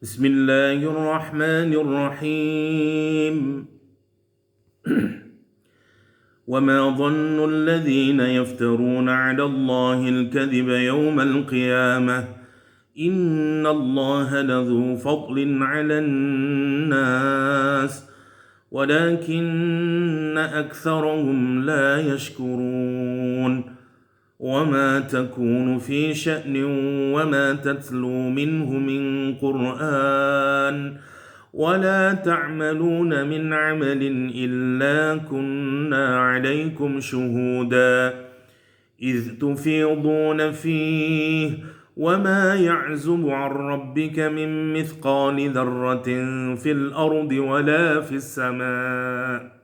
بسم الله الرحمن الرحيم وما ظن الذين يفترون على الله الكذب يوم القيامة إن الله لذو فضل على الناس ولكن أكثرهم لا يشكرون وما تكون في شأن وما تتلو منه من قرآن ولا تعملون من عمل إلا كنا عليكم شهودا إذ تفيضون فيه وما يعزب عن ربك من مثقال ذرة في الأرض ولا في السماء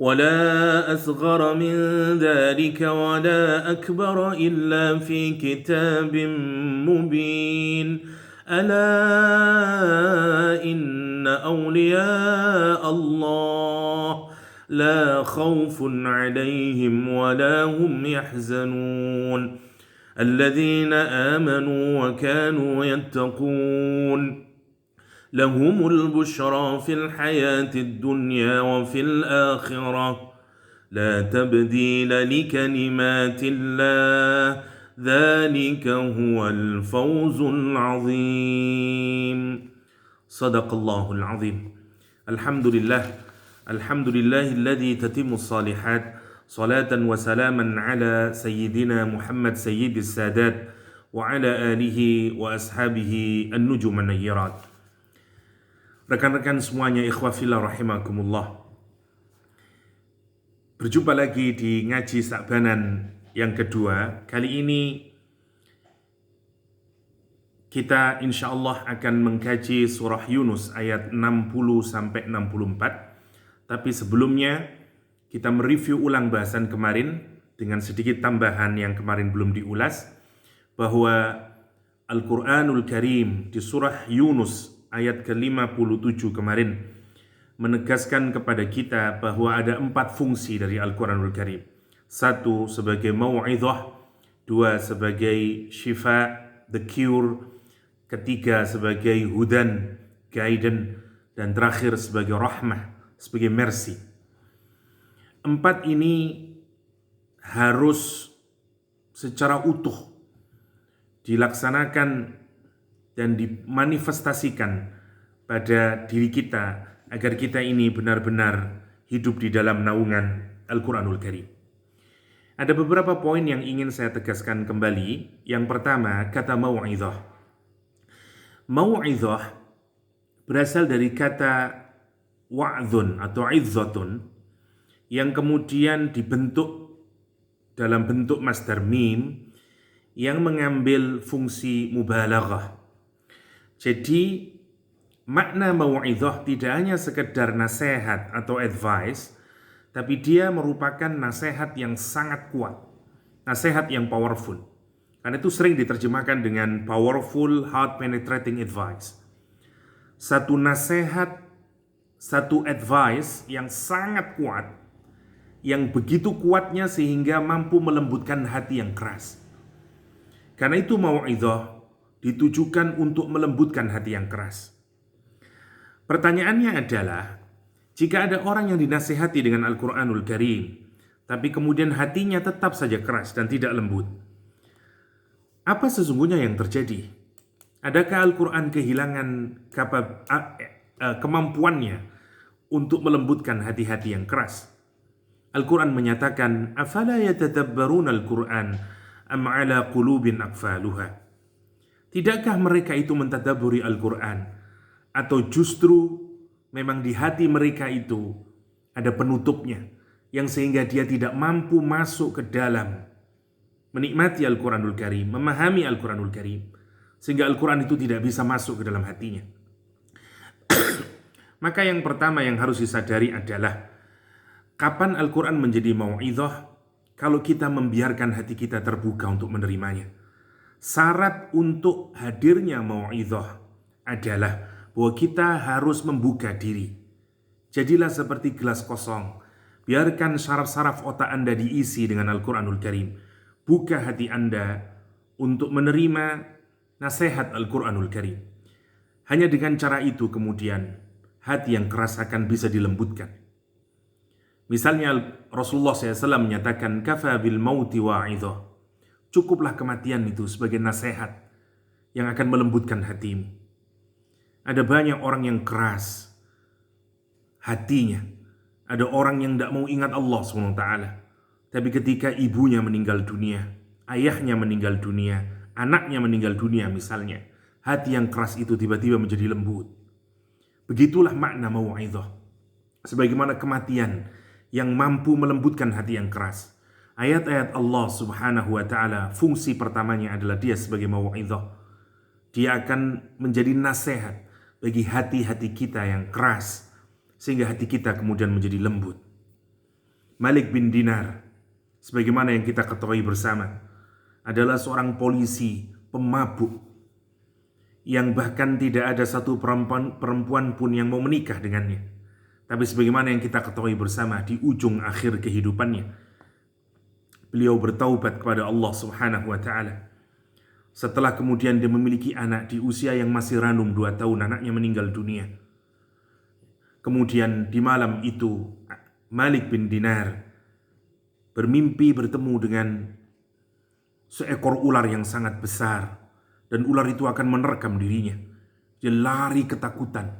ولا أصغر من ذلك ولا أكبر إلا في كتاب مبين ألا إن أولياء الله لا خوف عليهم ولا هم يحزنون الذين آمنوا وكانوا يتقون لهم البشرى في الحياة الدنيا وفي الآخرة لا تبديل لكلمات الله ذلك هو الفوز العظيم صدق الله العظيم الحمد لله الذي تتم الصالحات صلاة وسلاما على سيدنا محمد سيد السادات وعلى آله وأصحابه النجوم النيرات. Rekan-rekan semuanya, ikhwah fillah rahimakumullah. Berjumpa lagi di ngaji Sa'banan yang kedua. Kali ini kita insyaallah akan mengkaji surah Yunus ayat 60-64. Tapi sebelumnya kita mereview ulang bahasan kemarin dengan sedikit tambahan yang kemarin belum diulas, bahwa Al-Quranul Karim di surah Yunus ayat ke-57 kemarin menegaskan kepada kita bahwa ada 4 fungsi dari Al-Quranul Karim. 1 sebagai mau'izah, 2 sebagai syifa, the cure, 3 sebagai hudan, guidance, dan terakhir sebagai rahmah, sebagai mercy. 4 ini harus secara utuh dilaksanakan dan dimanifestasikan pada diri kita agar kita ini benar-benar hidup di dalam naungan Al-Quranul Karim. Ada beberapa poin yang ingin saya tegaskan kembali. Yang pertama, kata mau'izah. Mau'izah berasal dari kata wa'dhun atau izzatun yang kemudian dibentuk dalam bentuk masdar mim yang mengambil fungsi mubalaghah. Jadi makna mau'izah tidak hanya sekedar nasihat atau advice, tapi dia merupakan nasihat yang sangat kuat, nasihat yang powerful. Karena itu sering diterjemahkan dengan powerful, heart penetrating advice. Satu nasihat, satu advice yang sangat kuat, yang begitu kuatnya sehingga mampu melembutkan hati yang keras. Karena itu mau'izah ditujukan untuk melembutkan hati yang keras. Pertanyaannya adalah, jika ada orang yang dinasihati dengan Al-Quranul Karim, tapi kemudian hatinya tetap saja keras dan tidak lembut, apa sesungguhnya yang terjadi? Adakah Al-Quran kehilangan kemampuannya untuk melembutkan hati-hati yang keras? Al-Quran menyatakan, afala yatadabbaruna al-Quran am ala qulubin aqfaluha. Tidakkah mereka itu mentadabburi Al-Quran? Atau justru memang di hati mereka itu ada penutupnya, yang sehingga dia tidak mampu masuk ke dalam menikmati Al-Quranul Karim, memahami Al-Quranul Karim, sehingga Al-Quran itu tidak bisa masuk ke dalam hatinya. Maka yang pertama yang harus disadari adalah, kapan Al-Quran menjadi mau'izah? Kalau kita membiarkan hati kita terbuka untuk menerimanya. Syarat untuk hadirnya mau'izah adalah bahwa kita harus membuka diri. Jadilah seperti gelas kosong. Biarkan saraf-saraf otak Anda diisi dengan Al-Quranul Karim. Buka hati Anda untuk menerima nasihat Al-Quranul Karim. Hanya dengan cara itu kemudian hati yang keras akan bisa dilembutkan. Misalnya Rasulullah SAW menyatakan, kafa bil mauti wa'idhah. Cukuplah kematian itu sebagai nasihat yang akan melembutkan hatimu. Ada banyak orang yang keras hatinya. Ada orang yang tidak mau ingat Allah SWT. Tapi ketika ibunya meninggal dunia, ayahnya meninggal dunia, anaknya meninggal dunia misalnya, hati yang keras itu tiba-tiba menjadi lembut. Begitulah makna mau'idhah. Sebagaimana kematian yang mampu melembutkan hati yang keras. Ayat-ayat Allah Subhanahu wa ta'ala, fungsi pertamanya adalah dia sebagai mau'idhah. Dia akan menjadi nasihat bagi hati-hati kita yang keras, sehingga hati kita kemudian menjadi lembut. Malik bin Dinar, sebagaimana yang kita ketahui bersama, adalah seorang polisi pemabuk yang bahkan tidak ada satu perempuan pun yang mau menikah dengannya. Tapi sebagaimana yang kita ketahui bersama, di ujung akhir kehidupannya, beliau bertaubat kepada Allah Subhanahu wa ta'ala. Setelah kemudian dia memiliki anak di usia yang masih ranum 2 tahun, anaknya meninggal dunia. Kemudian di malam itu Malik bin Dinar bermimpi bertemu dengan seekor ular yang sangat besar, dan ular itu akan menerkam dirinya. Dia lari ketakutan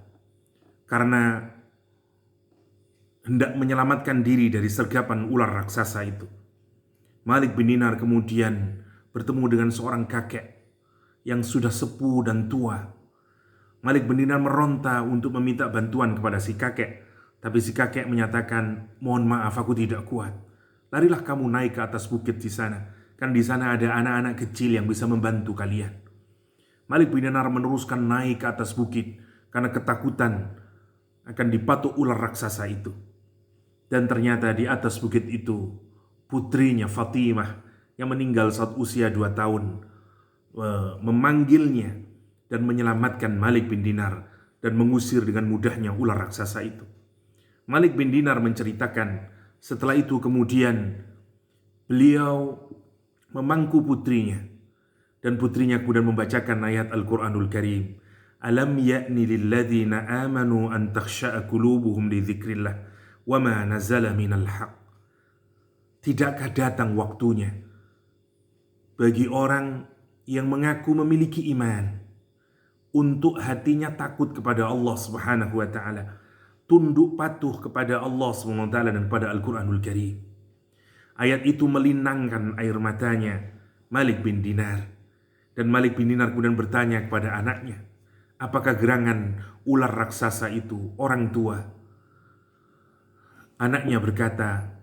karena hendak menyelamatkan diri dari sergapan ular raksasa itu. Malik bin Dinar kemudian bertemu dengan seorang kakek yang sudah sepuh dan tua. Malik bin Dinar meronta untuk meminta bantuan kepada si kakek, tapi si kakek menyatakan, mohon maaf, aku tidak kuat. Larilah kamu naik ke atas bukit di sana, kan di sana ada anak-anak kecil yang bisa membantu kalian. Malik bin Dinar meneruskan naik ke atas bukit karena ketakutan akan dipatuk ular raksasa itu. Dan ternyata di atas bukit itu putrinya Fatimah yang meninggal saat usia 2 tahun memanggilnya dan menyelamatkan Malik bin Dinar dan mengusir dengan mudahnya ular raksasa itu. Malik bin Dinar menceritakan, setelah itu kemudian beliau memangku putrinya, dan putrinya kemudian membacakan ayat Al-Quranul Karim. Alam ya'ni lilladzina amanu an takhsha'a qulubuhum li dzikrillah wa ma nazala minal haq. Tidakkah datang waktunya bagi orang yang mengaku memiliki iman untuk hatinya takut kepada Allah Subhanahu wa ta'ala, tunduk patuh kepada Allah Subhanahu wa ta'ala dan kepada Al-Quranul Karim. Ayat itu melinangkan air matanya Malik bin Dinar, dan Malik bin Dinar kemudian bertanya kepada anaknya, apakah gerangan ular raksasa itu orang tua? Anaknya berkata,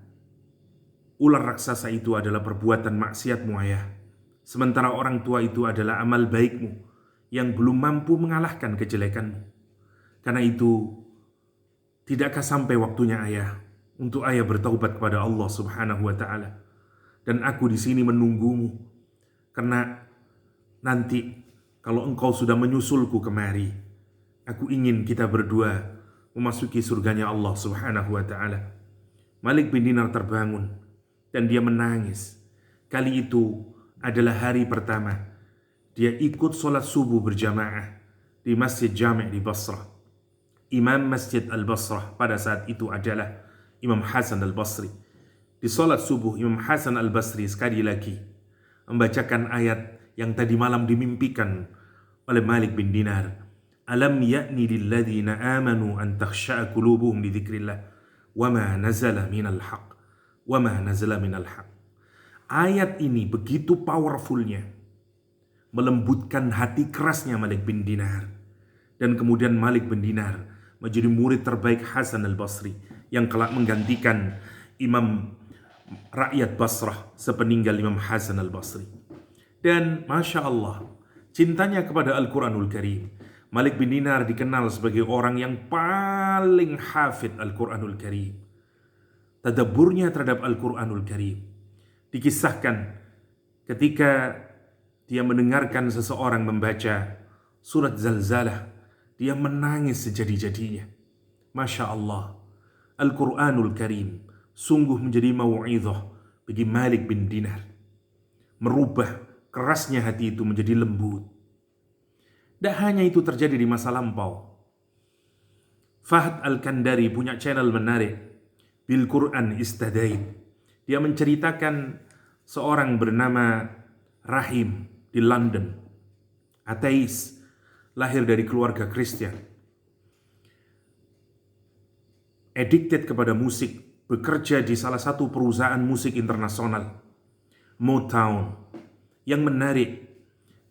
ular raksasa itu adalah perbuatan maksiatmu ayah, sementara orang tua itu adalah amal baikmu yang belum mampu mengalahkan kejelekanmu. Karena itu, tidakkah sampai waktunya ayah untuk ayah bertaubat kepada Allah Subhanahu wa ta'ala? Dan aku di sini menunggumu, karena nanti kalau engkau sudah menyusulku kemari, aku ingin kita berdua memasuki surganya Allah Subhanahu wa ta'ala. Malik bin Dinar terbangun dan dia menangis. Kali itu adalah hari pertama dia ikut sholat subuh berjamaah di Masjid Jami' di Basrah. Imam Masjid Al-Basrah pada saat itu adalah Imam Hasan Al-Basri. Di sholat subuh, Imam Hasan Al-Basri sekali lagi membacakan ayat yang tadi malam dimimpikan oleh Malik bin Dinar. Alam ya'ni lilladzina amanu an takhsha'a qulubuhum li dzikrillah wa ma nazala minal haq. Wa ma nazala minal haq. Ayat ini begitu powerfulnya, melembutkan hati kerasnya Malik bin Dinar. Dan kemudian Malik bin Dinar menjadi murid terbaik Hasan Al-Basri yang kelak menggantikan Imam rakyat Basrah sepeninggal Imam Hasan Al-Basri. Dan Masya Allah, cintanya kepada Al-Quranul Karim, Malik bin Dinar dikenal sebagai orang yang paling hafid Al-Quranul Karim. Tadabburnya terhadap Al-Quranul Karim dikisahkan ketika dia mendengarkan seseorang membaca surat Zalzalah, dia menangis sejadi-jadinya. Masya Allah, Al-Quranul Karim sungguh menjadi mau'idhah bagi Malik bin Dinar, merubah kerasnya hati itu menjadi lembut. Tidak hanya itu terjadi di masa lampau. Fahd Al-Kandari punya channel menarik, Bil Quran Istadait. Dia menceritakan seorang bernama Rahim di London, ateis, lahir dari keluarga Kristen, addicted kepada musik, bekerja di salah satu perusahaan musik internasional, Motown. Yang menarik,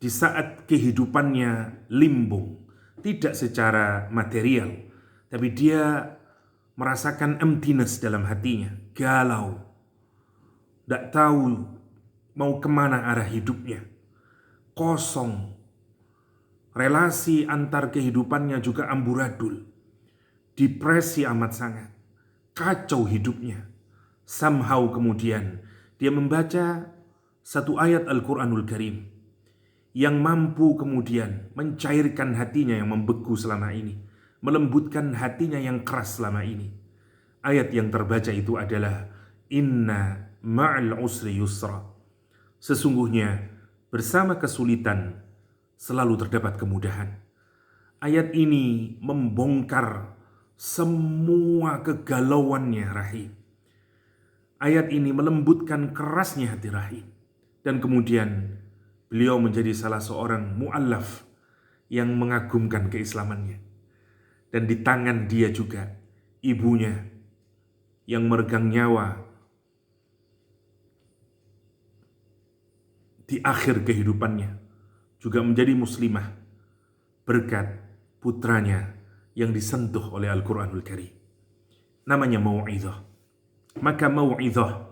di saat kehidupannya limbung, tidak secara material, tapi dia merasakan emptiness dalam hatinya, galau, tidak tahu mau kemana arah hidupnya, kosong, relasi antar kehidupannya juga amburadul, depresi amat sangat, kacau hidupnya. Somehow kemudian dia membaca satu ayat Al-Quranul Karim yang mampu kemudian mencairkan hatinya yang membeku selama ini, melembutkan hatinya yang keras selama ini. Ayat yang terbaca itu adalah Inna ma'al usri yusra. Sesungguhnya bersama kesulitan selalu terdapat kemudahan. Ayat ini membongkar semua kegalauannya Rahim. Ayat ini melembutkan kerasnya hati Rahim. Dan kemudian beliau menjadi salah seorang mu'allaf yang mengagumkan keislamannya. Dan di tangan dia juga ibunya yang meregang nyawa di akhir kehidupannya juga menjadi muslimah berkat putranya yang disentuh oleh Al-Quranul Karim. Namanya mau'izah. Maka mau'izah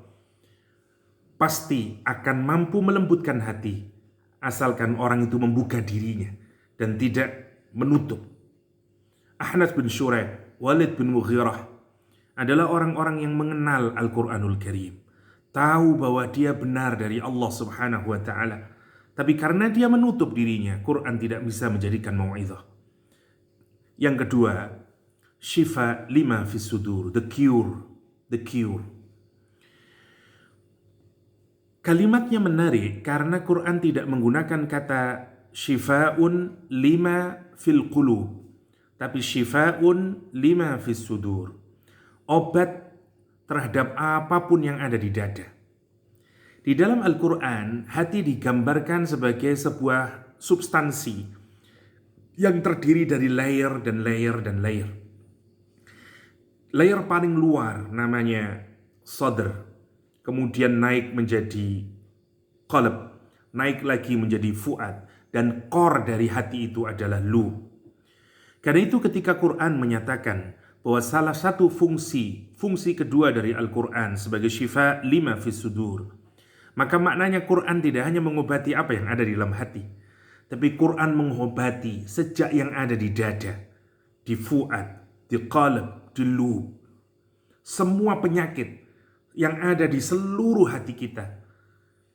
pasti akan mampu melembutkan hati asalkan orang itu membuka dirinya dan tidak menutup. Ahnaf bin Shuraih, Walid bin Mughirah adalah orang-orang yang mengenal Al-Quranul Karim, tahu bahwa dia benar dari Allah Subhanahu wa Ta'ala, tapi karena dia menutup dirinya, Quran tidak bisa menjadikan mau'izah. Yang kedua, Shifa lima fis sudur, the cure. Kalimatnya menarik karena Quran tidak menggunakan kata shifaun lima fil qulub, tapi shifaun lima fis sudur. Obat terhadap apapun yang ada di dada. Di dalam Al-Quran, hati digambarkan sebagai sebuah substansi yang terdiri dari layer dan layer dan layer. Layer paling luar namanya sadr, kemudian naik menjadi qalb, naik lagi menjadi fuad, dan core dari hati itu adalah lu. Karena itu ketika Quran menyatakan bahwa salah satu fungsi kedua dari Al-Quran sebagai syifa lima fis sudur, maka maknanya Quran tidak hanya mengobati apa yang ada di dalam hati, tapi Quran mengobati sejak yang ada di dada, di fuad, di qalb, di lu. Semua penyakit yang ada di seluruh hati kita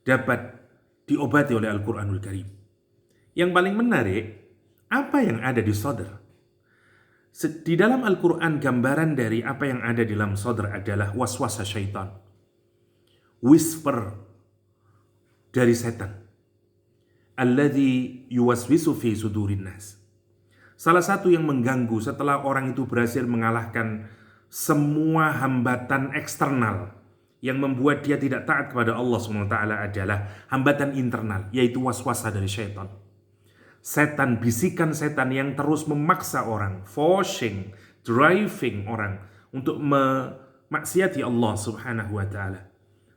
dapat diobati oleh Al-Quranul Karim. Yang paling menarik, apa yang ada di sadr? Di dalam Al-Quran, gambaran dari apa yang ada di dalam sadr adalah waswasa syaitan, whisper dari setan, alladzi yuwaswisu fi sudurin nas. Salah satu yang mengganggu setelah orang itu berhasil mengalahkan semua hambatan eksternal yang membuat dia tidak taat kepada Allah SWT adalah hambatan internal, yaitu waswasa dari syaitan. Setan, bisikan setan yang terus memaksa orang, forcing, driving orang untuk memaksiati Allah Subhanahu wa Ta'ala.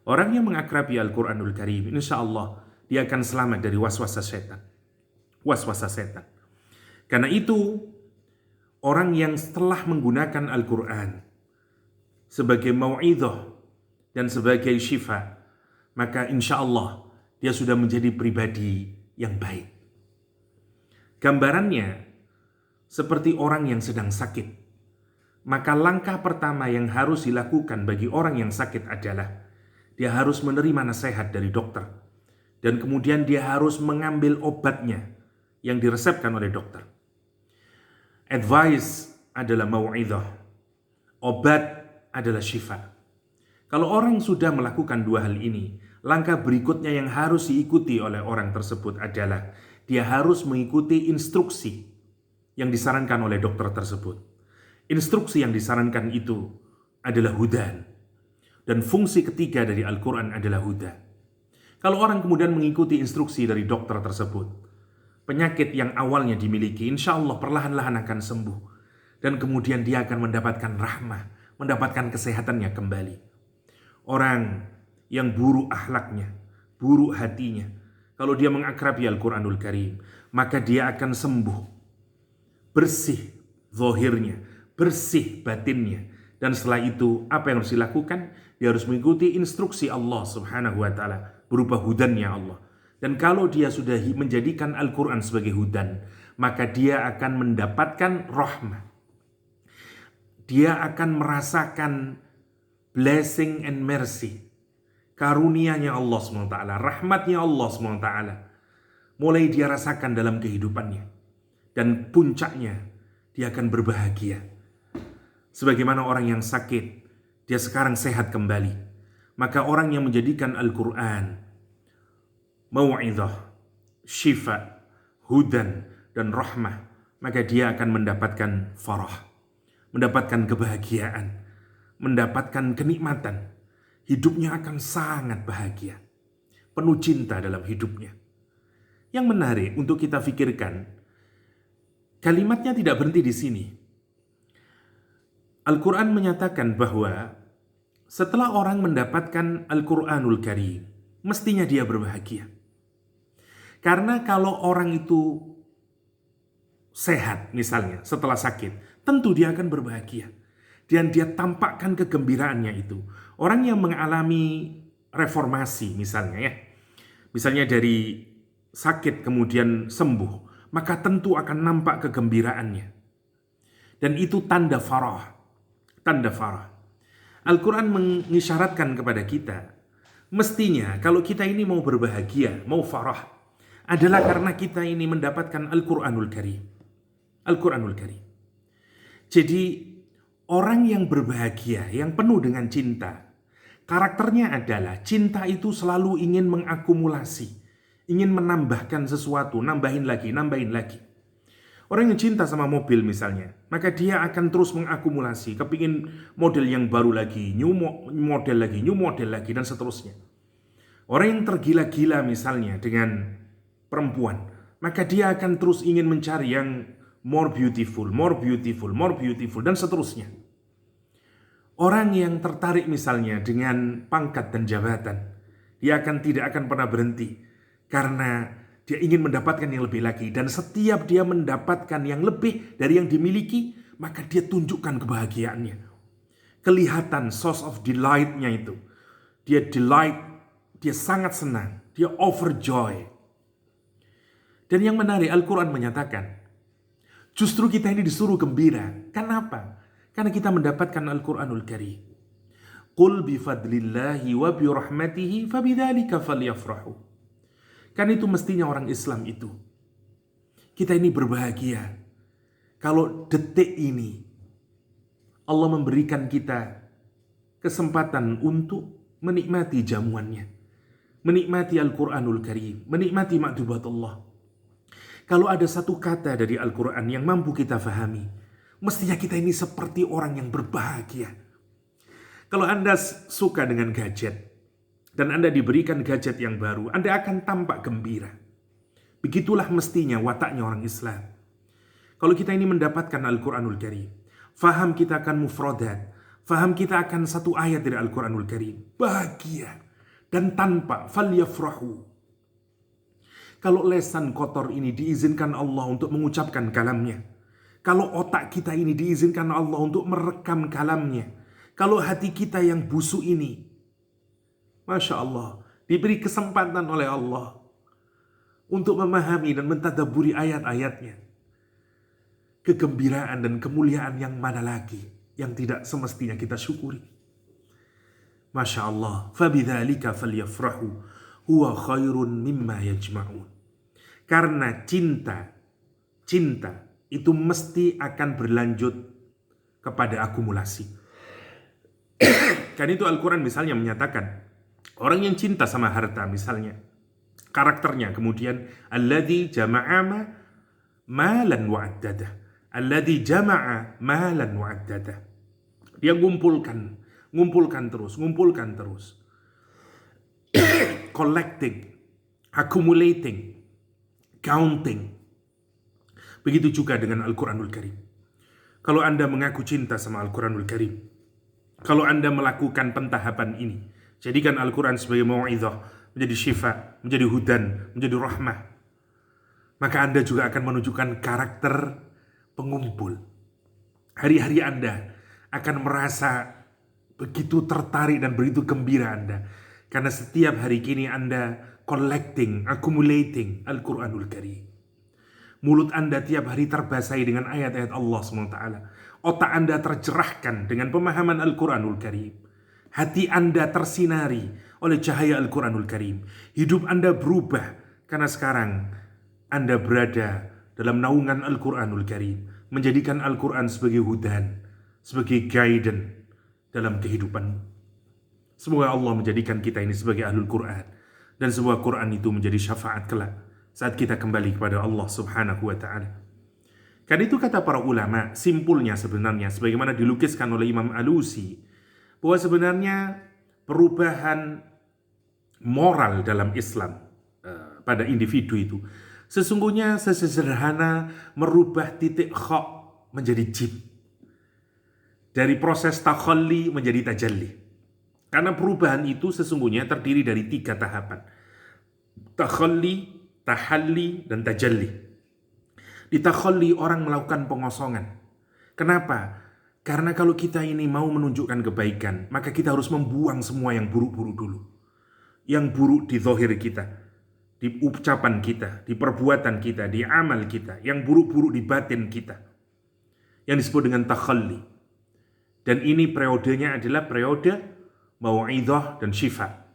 Orang yang mengakrabi Al-Quranul Karim, insya Allah dia akan selamat dari waswasa setan. Waswasa setan. Karena itu, orang yang setelah menggunakan Al-Quran sebagai mau'izah dan sebagai syifa, maka insya Allah dia sudah menjadi pribadi yang baik. Gambarannya seperti orang yang sedang sakit. Maka langkah pertama yang harus dilakukan bagi orang yang sakit adalah dia harus menerima nasihat dari dokter. Dan kemudian dia harus mengambil obatnya yang diresepkan oleh dokter. Advice adalah mau'izah, obat adalah syifa. Kalau orang sudah melakukan dua hal ini, langkah berikutnya yang harus diikuti oleh orang tersebut adalah Dia harus mengikuti instruksi yang disarankan oleh dokter tersebut. Instruksi yang disarankan itu adalah hudan. Dan fungsi ketiga dari Al-Quran adalah huda. Kalau orang kemudian mengikuti instruksi dari dokter tersebut, penyakit yang awalnya dimiliki insya Allah perlahan-lahan akan sembuh. Dan kemudian dia akan mendapatkan rahmah, mendapatkan kesehatannya kembali. Orang yang buruk akhlaknya, buruk hatinya, kalau dia mengakrabi Al-Quranul Karim, maka dia akan sembuh. Bersih zahirnya, bersih batinnya. Dan setelah itu, apa yang harus dilakukan? Dia harus mengikuti instruksi Allah Subhanahu wa Ta'ala berupa hudannya Allah. Dan kalau dia sudah menjadikan Al-Quran sebagai hudan, maka dia akan mendapatkan rahmah. Dia akan merasakan blessing and mercy, karunianya Allah SWT, rahmatnya Allah SWT, mulai dia rasakan dalam kehidupannya. Dan puncaknya, dia akan berbahagia. Sebagaimana orang yang sakit, dia sekarang sehat kembali. Maka orang yang menjadikan Al-Quran mau'izah, syifa, hudan, dan rahmah, maka dia akan mendapatkan farah, mendapatkan kebahagiaan, mendapatkan kenikmatan. Hidupnya akan sangat bahagia, penuh cinta dalam hidupnya. Yang menarik untuk kita pikirkan, kalimatnya tidak berhenti di sini. Al-Quran menyatakan bahwa setelah orang mendapatkan Al-Quranul Karim, mestinya dia berbahagia. Karena kalau orang itu sehat misalnya setelah sakit, tentu dia akan berbahagia. Dan dia tampakkan kegembiraannya itu. Orang yang mengalami reformasi misalnya dari sakit kemudian sembuh, maka tentu akan nampak kegembiraannya. Dan itu tanda farah. Tanda farah. Al-Quran mengisyaratkan kepada kita, mestinya kalau kita ini mau berbahagia, mau farah, adalah karena kita ini mendapatkan Al-Quranul Karim. Al-Quranul Karim. Jadi orang yang berbahagia, yang penuh dengan cinta, karakternya adalah cinta itu selalu ingin mengakumulasi, ingin menambahkan sesuatu, nambahin lagi. Orang yang cinta sama mobil misalnya, maka dia akan terus mengakumulasi, kepingin model yang baru lagi, new model lagi, dan seterusnya. Orang yang tergila-gila misalnya dengan perempuan, maka dia akan terus ingin mencari yang more beautiful, dan seterusnya. Orang yang tertarik misalnya dengan pangkat dan jabatan, dia tidak akan pernah berhenti, karena dia ingin mendapatkan yang lebih lagi. Dan setiap dia mendapatkan yang lebih dari yang dimiliki, maka dia tunjukkan kebahagiaannya. Kelihatan source of delight-nya itu. Dia delight, dia sangat senang, dia overjoy. Dan yang menarik, Al-Quran menyatakan, justru kita ini disuruh gembira. Kenapa? Karena kita mendapatkan Al-Quranul Karim. Qul bifadlillahi wa birahmatihi fabidzalika falyafrahu. Kan itu mestinya orang Islam itu. Kita ini berbahagia kalau detik ini Allah memberikan kita kesempatan untuk menikmati jamuannya, menikmati Al-Quranul Karim, menikmati maktubatullah. Kalau ada satu kata dari Al-Quran yang mampu kita fahami, mestinya kita ini seperti orang yang berbahagia. Kalau Anda suka dengan gadget, dan Anda diberikan gadget yang baru, Anda akan tampak gembira. Begitulah mestinya wataknya orang Islam. Kalau kita ini mendapatkan Al-Quranul Karim, faham kita akan mufradat, faham kita akan satu ayat dari Al-Quranul Karim, bahagia dan tanpa falyafrahu. Kalau lesan kotor ini diizinkan Allah untuk mengucapkan kalamnya, kalau otak kita ini diizinkan Allah untuk merekam kalamnya, kalau hati kita yang busuk ini, Masya Allah, diberi kesempatan oleh Allah untuk memahami dan mentadabburi ayat-ayatnya, kegembiraan dan kemuliaan yang mana lagi yang tidak semestinya kita syukuri. Masya Allah, fabidzalika falyafrahu huwa khairun mimma yajma'un. Karena cinta itu mesti akan berlanjut kepada akumulasi. Kan itu Al-Quran misalnya menyatakan, orang yang cinta sama harta misalnya, Karakternya kemudian alladzi jama'a malan wa addadah. Alladzi jama'a malan wa addadah. Dia ngumpulkan terus. Collecting, accumulating, counting. Begitu juga dengan Al-Quranul Karim. Kalau Anda mengaku cinta sama Al-Quranul Karim, kalau Anda melakukan pentahapan ini, jadikan Al-Quran sebagai mau'izah, menjadi syifa, menjadi hudan, menjadi rahmah, maka Anda juga akan menunjukkan karakter pengumpul. Hari-hari Anda akan merasa begitu tertarik dan begitu gembira Anda, karena setiap hari kini Anda collecting, accumulating Al-Quranul Karim. Mulut Anda tiap hari terbasahi dengan ayat-ayat Allah SWT. Otak Anda tercerahkan dengan pemahaman Al-Quranul Karim. Hati Anda tersinari oleh cahaya Al-Quranul Karim. Hidup Anda berubah karena sekarang Anda berada dalam naungan Al-Quranul Karim. Menjadikan Al-Quran sebagai hudan, sebagai guidance dalam kehidupan. Semoga Allah menjadikan kita ini sebagai ahlul Quran. Dan sebuah Quran itu menjadi syafaat kelak saat kita kembali kepada Allah Subhanahu wa ta'ala. Karena itu kata para ulama, simpulnya sebenarnya sebagaimana dilukiskan oleh Imam Alusi, bahwa sebenarnya perubahan moral dalam Islam pada individu itu sesungguhnya sesederhana merubah titik kha menjadi jim, dari proses takhalli menjadi tajalli. Karena perubahan itu sesungguhnya terdiri dari 3 tahapan: takhalli, tahalli, dan tajalli. Di takhalli orang melakukan pengosongan. Kenapa? Karena kalau kita ini mau menunjukkan kebaikan, maka kita harus membuang semua yang buruk-buruk dulu. Yang buruk di zahir kita, di ucapan kita, di perbuatan kita, di amal kita, yang buruk-buruk di batin kita, yang disebut dengan takhalli. Dan ini periodenya adalah periode mau'izah dan syifa.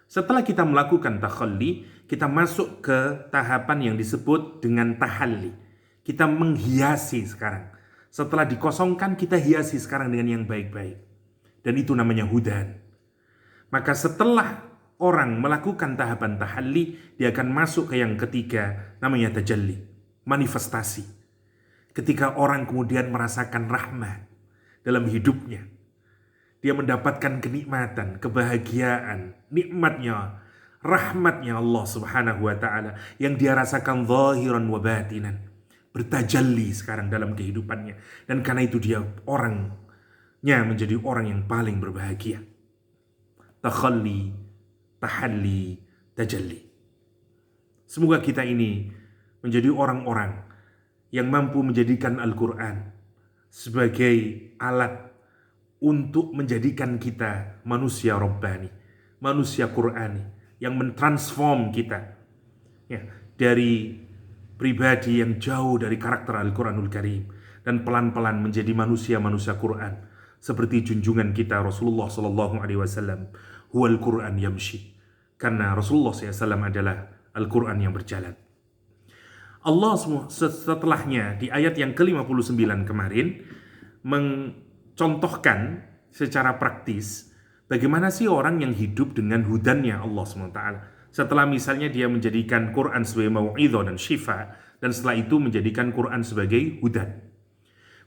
Setelah kita melakukan takhalli, kita masuk ke tahapan yang disebut dengan tahalli. Kita menghiasi sekarang. Setelah dikosongkan, kita hiasi sekarang dengan yang baik-baik. Dan itu namanya hudan. Maka setelah orang melakukan tahapan tahalli, dia akan masuk ke yang ketiga, namanya tajalli, manifestasi. Ketika orang kemudian merasakan rahmat dalam hidupnya, dia mendapatkan kenikmatan, kebahagiaan, nikmatnya, rahmatnya Allah Subhanahu wa ta'ala yang dia rasakan zahiran wa batinan, bertajalli sekarang dalam kehidupannya. Dan karena itu dia orangnya menjadi orang yang paling berbahagia. Takhalli, tahalli, tajalli. Semoga kita ini menjadi orang-orang yang mampu menjadikan Al-Quran sebagai alat untuk menjadikan kita manusia Rabbani, manusia Qur'ani, yang mentransform kita dari pribadi yang jauh dari karakter Al-Quranul Karim dan pelan-pelan menjadi manusia-manusia Qur'an seperti junjungan kita Rasulullah SAW. Huwal Qur'an yamshi. Karena Rasulullah SAW adalah Al-Quran yang berjalan. Allah setelahnya di ayat yang ke-59 kemarin contohkan secara praktis bagaimana sih orang yang hidup dengan hudannya Allah SWT. Setelah misalnya dia menjadikan Quran sebagai mau'izah dan syifa, dan setelah itu menjadikan Quran sebagai hudan.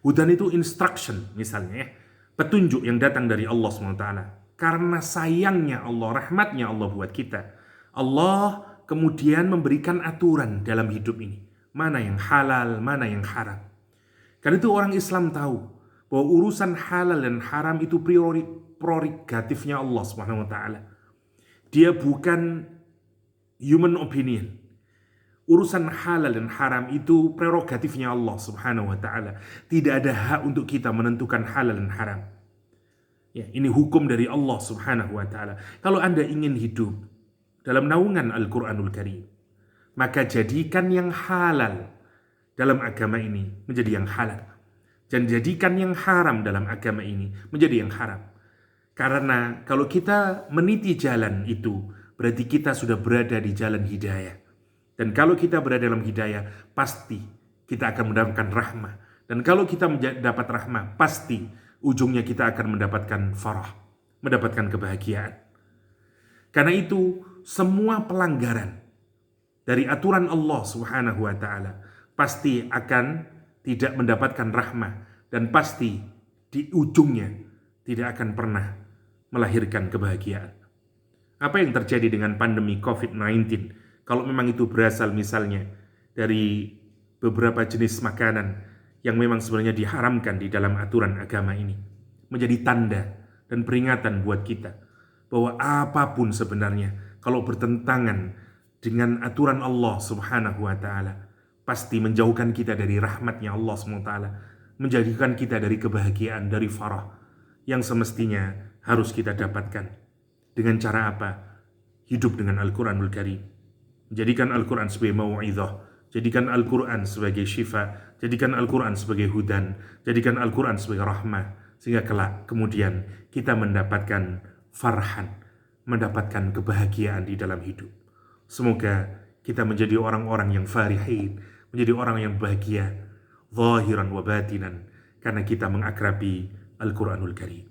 Hudan itu instruction misalnya, petunjuk yang datang dari Allah SWT. Karena sayangnya Allah, rahmatnya Allah buat kita, Allah kemudian memberikan aturan dalam hidup ini. Mana yang halal, mana yang haram. Karena itu orang Islam tahu bahwa urusan halal dan haram itu prerogatifnya Allah Subhanahu wa ta'ala. Dia bukan human opinion. Urusan halal dan haram itu prerogatifnya Allah Subhanahu wa ta'ala. Tidak ada hak untuk kita menentukan halal dan haram. Ya, ini hukum dari Allah Subhanahu wa ta'ala. Kalau Anda ingin hidup dalam naungan Al-Quranul Karim, maka jadikan yang halal dalam agama ini menjadi yang halal. Dan jadikan yang haram dalam agama ini menjadi yang haram. Karena kalau kita meniti jalan itu, berarti kita sudah berada di jalan hidayah. Dan kalau kita berada dalam hidayah, pasti kita akan mendapatkan rahmah. Dan kalau kita mendapat rahmah, pasti ujungnya kita akan mendapatkan farah, mendapatkan kebahagiaan. Karena itu, semua pelanggaran, dari aturan Allah Subhanahu wa taala, pasti akan tidak mendapatkan rahmah dan pasti di ujungnya tidak akan pernah melahirkan kebahagiaan. Apa yang terjadi dengan pandemi COVID-19? Kalau memang itu berasal misalnya dari beberapa jenis makanan yang memang sebenarnya diharamkan di dalam aturan agama ini, menjadi tanda dan peringatan buat kita bahwa apapun sebenarnya kalau bertentangan dengan aturan Allah Subhanahu wa taala, pasti menjauhkan kita dari rahmatnya Allah Subhanahu wa taala, menjadikan kita dari kebahagiaan, dari farah yang semestinya harus kita dapatkan. Dengan cara apa? Hidup dengan Al-Quranul Karim. Jadikan Al-Quran sebagai mau'izah, jadikan Al-Quran sebagai syifa, jadikan Al-Quran sebagai hudan, jadikan Al-Quran sebagai rahmah, sehingga kelak kemudian kita mendapatkan farhan, mendapatkan kebahagiaan di dalam hidup. Semoga kita menjadi orang-orang yang farihin, menjadi orang yang bahagia, zahiran wa batinan, karena kita mengakrabi Al-Quranul Karim.